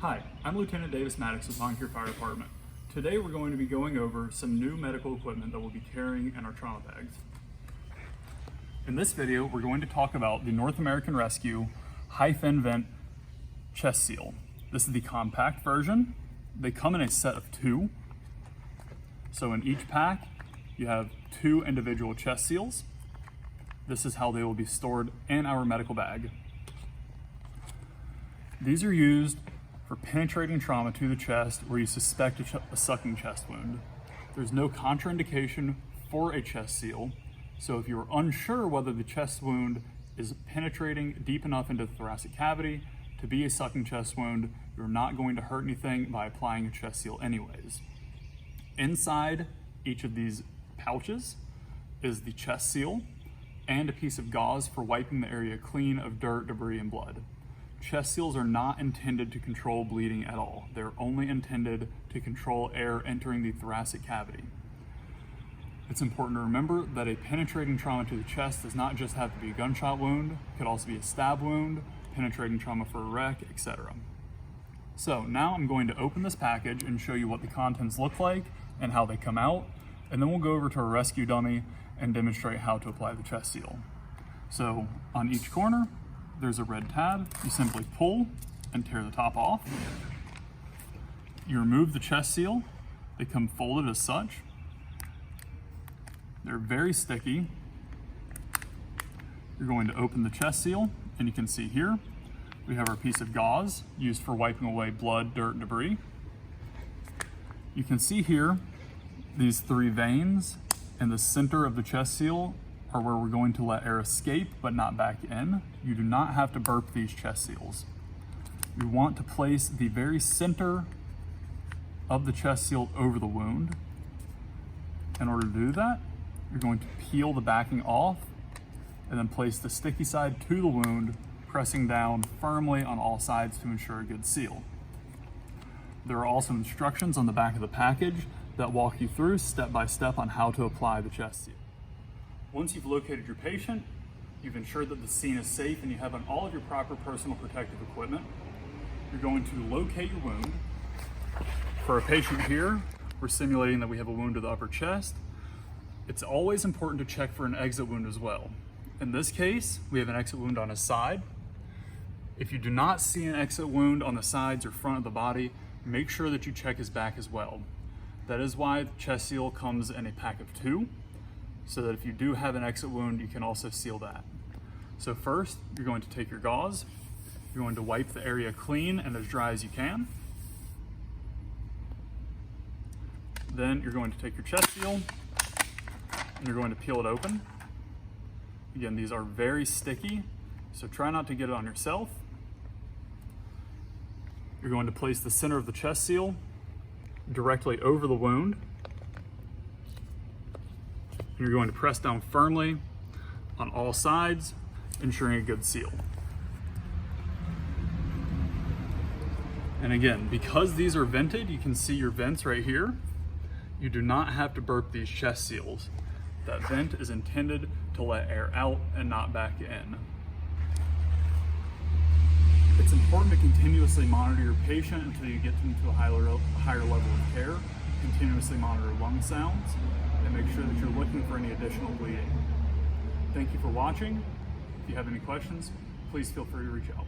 Hi, I'm Lieutenant Davis Maddox with Moncure Fire Department. Today we're going to be going over some new medical equipment that we'll be carrying in our trauma bags. In this video, we're going to talk about the North American Rescue High Fin Vent Chest Seal. This is the compact version. They come in a set of 2. So in each pack, you have 2 individual chest seals. This is how they will be stored in our medical bag. These are used for penetrating trauma to the chest where you suspect a sucking chest wound. There's no contraindication for a chest seal, so if you're unsure whether the chest wound is penetrating deep enough into the thoracic cavity to be a sucking chest wound, you're not going to hurt anything by applying a chest seal anyways. Inside each of these pouches is the chest seal and a piece of gauze for wiping the area clean of dirt, debris, and blood. Chest seals are not intended to control bleeding at all. They're only intended to control air entering the thoracic cavity. It's important to remember that a penetrating trauma to the chest does not just have to be a gunshot wound, it could also be a stab wound, penetrating trauma for a wreck, etc. So now I'm going to open this package and show you what the contents look like and how they come out, and then we'll go over to our rescue dummy and demonstrate how to apply the chest seal. So on each corner, there's a red tab. You simply pull and tear the top off. You remove the chest seal. They come folded as such. They're very sticky. You're going to open the chest seal, and you can see here, we have our piece of gauze used for wiping away blood, dirt, and debris. You can see here, these 3 veins in the center of the chest seal are where we're going to let air escape but not back in. You do not have to burp these chest seals. We want to place the very center of the chest seal over the wound. In order to do that, you're going to peel the backing off and then place the sticky side to the wound, pressing down firmly on all sides to ensure a good seal. There are also instructions on the back of the package that walk you through step by step on how to apply the chest seal. Once you've located your patient, you've ensured that the scene is safe and you have on all of your proper personal protective equipment, you're going to locate your wound. For a patient here, we're simulating that we have a wound to the upper chest. It's always important to check for an exit wound as well. In this case, we have an exit wound on his side. If you do not see an exit wound on the sides or front of the body, make sure that you check his back as well. That is why the chest seal comes in a pack of 2. So that if you do have an exit wound, you can also seal that. So first, you're going to take your gauze, you're going to wipe the area clean and as dry as you can. Then you're going to take your chest seal and you're going to peel it open. Again, these are very sticky, so try not to get it on yourself. You're going to place the center of the chest seal directly over the wound. You're going to press down firmly on all sides, ensuring a good seal. And again, because these are vented, you can see your vents right here. You do not have to burp these chest seals. That vent is intended to let air out and not back in. It's important to continuously monitor your patient until you get them to a higher level of care. Continuously monitor lung sounds and make sure that you're looking for any additional bleeding. Thank you for watching. If you have any questions, please feel free to reach out.